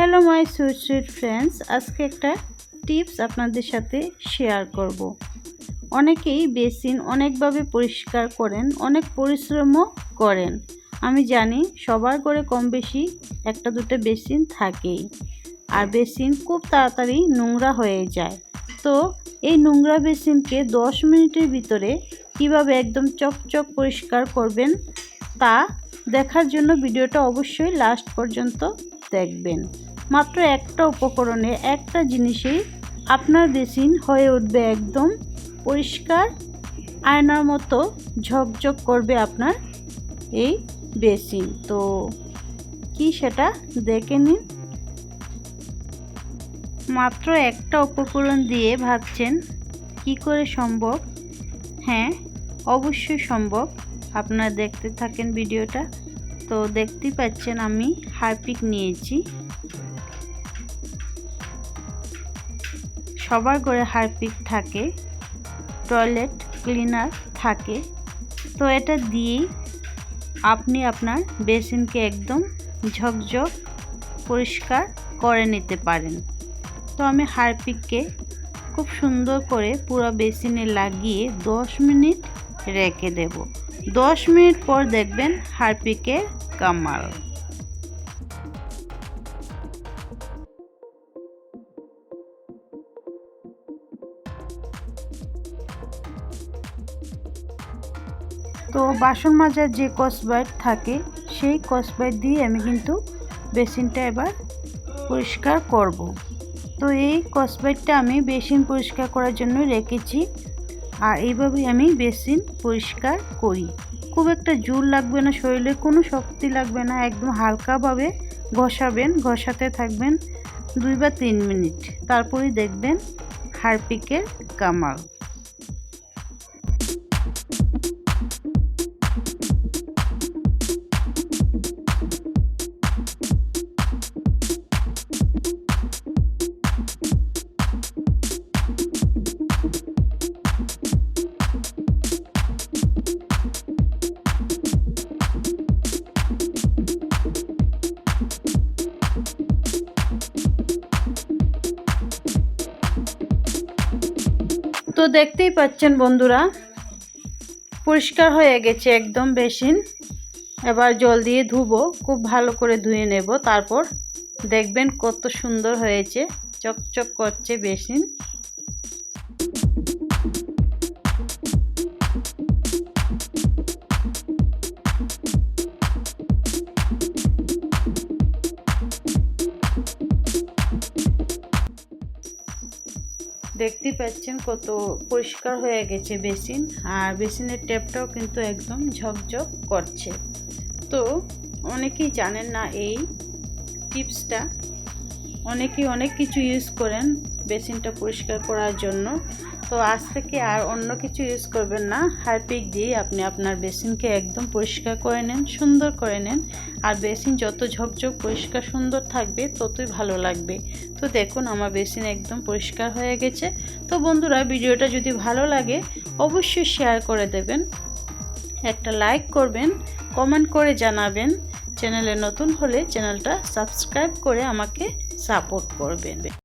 Hello my sweet friends, আজকে একটা tips আপনাদের সাথে শেয়ার করব। অনেকেই বেসিন অনেকভাবে পরিষ্কার করেন, অনেক পরিশ্রমও করেন। আমি জানি সবার ঘরে কম বেশি একটা দুটো বেসিন থাকেই, আর বেসিন খুব তাড়াতাড়ি নোংরা হয়ে যায়। তো এই নোংরা বেসিনকে 10 মিনিটের ভিতরে কিভাবে একদম চকচক পরিষ্কার করবেন তা দেখার জন্য ভিডিওটা অবশ্যই লাস্ট পর্যন্ত দেখবেন। মাত্র একটা উপকরণে, একটা জিনিসেই আপনার বেসিন হয়ে উঠবে একদম পরিষ্কার, আয়নার মতো ঝকঝক করবে আপনার এই বেসিন। তো কি সেটা দেখে নিন। মাত্র একটা উপকরণ দিয়ে ভাবছেন কি করে সম্ভব? হ্যাঁ, অবশ্যই সম্ভব। আপনারা দেখতে থাকেন ভিডিওটা। তো দেখতেই পাচ্ছেন আমি হারপিক নিয়েছি। সবার ঘরে হারপিক থাকে, টয়লেট ক্লিনার থাকে। তো এটা দিয়েই আপনি আপনার বেসিনকে একদম ঝকঝক পরিষ্কার করে নিতে পারেন। তো আমি হারপিককে খুব সুন্দর করে পুরো বেসিনে লাগিয়ে 10 মিনিট রেখে দেব। 10 মিনিট পর দেখবেন হারপিকের কামাল। তো বাসন মাজার যে স্কচব্রাইট থাকে, সেই স্কচব্রাইট দিয়ে আমি কিন্তু বেসিনটা এবার পরিষ্কার করব। তো এই স্কচব্রাইটটা আমি বেসিন পরিষ্কার করার জন্য রেখেছি, আর এইভাবেই আমি বেসিন পরিষ্কার করি। খুব একটা জোর লাগবে না, শরীরে কোনো শক্তি লাগবে না, একদম হালকাভাবে ঘষাবেন, ঘষাতে থাকবেন 2 বা 3 মিনিট, তারপরেই দেখবেন হারপিকের কামাল। তো দেখতেই পাচ্ছেন বন্ধুরা, পরিষ্কার হয়ে গেছে একদম বেসিন। এবার জল দিয়ে ধুবো, খুব ভালো করে ধুয়ে নেব, তারপর দেখবেন কত সুন্দর হয়েছে, চকচক করছে বেসিন। দেখতেই পাচ্ছেন কত পরিষ্কার হয়ে গেছে বেসিন, আর বেসিনের ট্যাপটাও কিন্তু একদম ঝকঝক করছে। তো অনেকেই জানেন না এই টিপসটা, অনেকেই অনেক কিছু ইউজ করেন বেসিনটা পরিষ্কার করার জন্য। তো আজ থেকে আর অন্য কিছু ইউজ করবেন না, হারপিক দিয়ে আপনি আপনার বেসিনকে একদম পরিষ্কার করে নেন, সুন্দর করে নেন। আর বেসিন যত ঝকঝক পরিষ্কার সুন্দর থাকবে ততই ভালো লাগবে। তো দেখুন আমার বেসিন একদম পরিষ্কার হয়ে গেছে। তো বন্ধুরা, ভিডিওটা যদি ভালো লাগে অবশ্যই শেয়ার করে দেবেন, একটা লাইক করবেন, কমেন্ট করে জানাবেন। চ্যানেলে নতুন হলে চ্যানেলটা সাবস্ক্রাইব করে আমাকে সাপোর্ট করবেন।